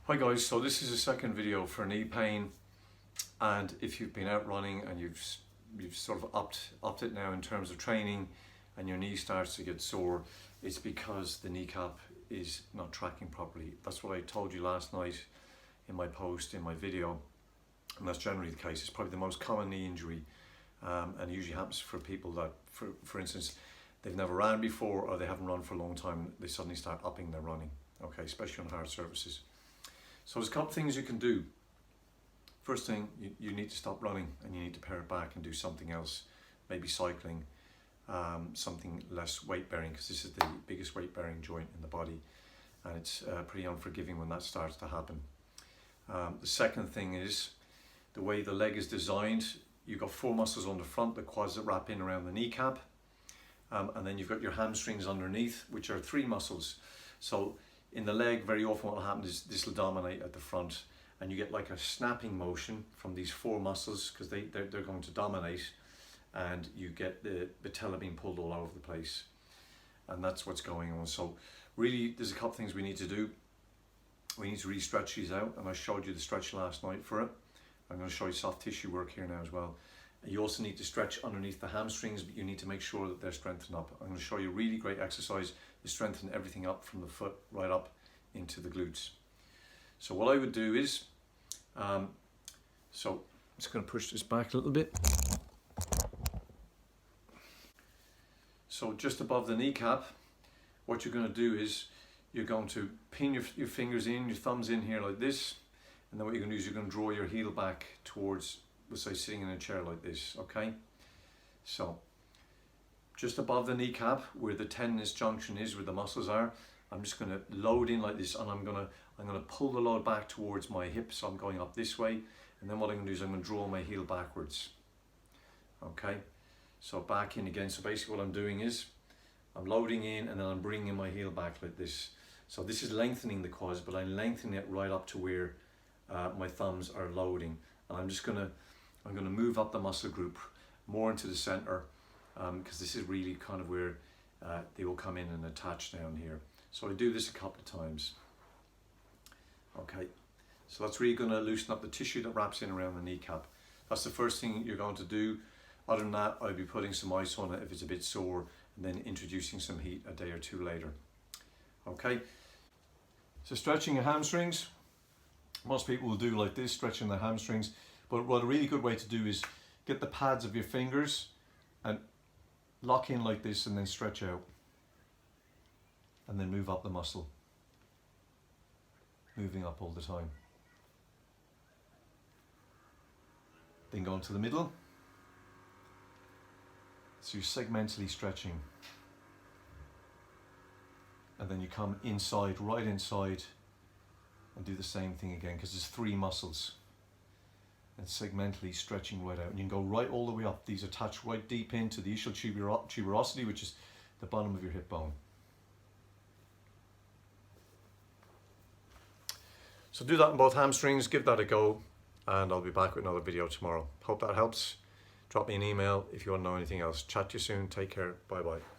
Hi guys, so this is a second video for knee pain, and if you've been out running and you've sort of upped it now in terms of training and your knee starts to get sore, it's because the kneecap is not tracking properly. That's what I told you last night in my post, in my video, and that's generally the case. It's probably the most common knee injury, and it usually happens for people that, for instance, they've never ran before or they haven't run for a long time. They suddenly start upping their running, okay, especially on hard surfaces. So there's a couple of things you can do. First thing, you need to stop running and you need to pare it back and do something else, maybe cycling, something less weight bearing, because this is the biggest weight bearing joint in the body, and it's pretty unforgiving when that starts to happen. The second thing is the way the leg is designed. You've got four muscles on the front, the quads that wrap in around the kneecap, and then you've got your hamstrings underneath, which are three muscles. So in the leg, very often what will happen is this will dominate at the front, and you get like a snapping motion from these four muscles because they're going to dominate, and you get the patella being pulled all over the place, and that's what's going on. So really, there's a couple of things we need to do. We need to really stretch these out, and I showed you the stretch last night for it. I'm going to show you soft tissue work here now as well. You also need to stretch underneath the hamstrings, but you need to make sure that they're strengthened up. I'm going to show you a really great exercise to strengthen everything up from the foot right up into the glutes. So what I would do is, so I'm just going to push this back a little bit. So just above the kneecap, what you're going to do is you're going to pin your fingers in, your thumbs in here like this, and then what you're going to do is you're going to draw your heel back towards, let's say, sitting in a chair like this, okay? So just above the kneecap, where the tendinous junction is, where the muscles are, I'm just going to load in like this, and I'm going to pull the load back towards my hip, so I'm going up this way, and then what I'm going to do is I'm going to draw my heel backwards, okay? So back in again. So basically what I'm doing is I'm loading in, and then I'm bringing my heel back like this. So this is lengthening the quads, but I'm lengthening it right up to where my thumbs are loading, and I'm going to move up the muscle group more into the center, because this is really kind of where they will come in and attach down here. So I do this a couple of times. Okay, so that's really going to loosen up the tissue that wraps in around the kneecap. That's the first thing you're going to do. Other than that, I'll be putting some ice on it if it's a bit sore, and then introducing some heat a day or two later. Okay, so stretching your hamstrings. Most people will do like this, stretching their hamstrings, but what a really good way to do is get the pads of your fingers and lock in like this, and then stretch out, and then move up the muscle, moving up all the time. Then go into the middle, so you're segmentally stretching, and then you come inside, right inside, and do the same thing again, because there's three muscles, and segmentally stretching right out, and you can go right all the way up. These attach right deep into the ischial tuberosity, which is the bottom of your hip bone. So do that in both hamstrings, give that a go, and I'll be back with another video tomorrow. Hope that helps. Drop me an email if you want to know anything else. Chat to you soon. Take care. Bye bye.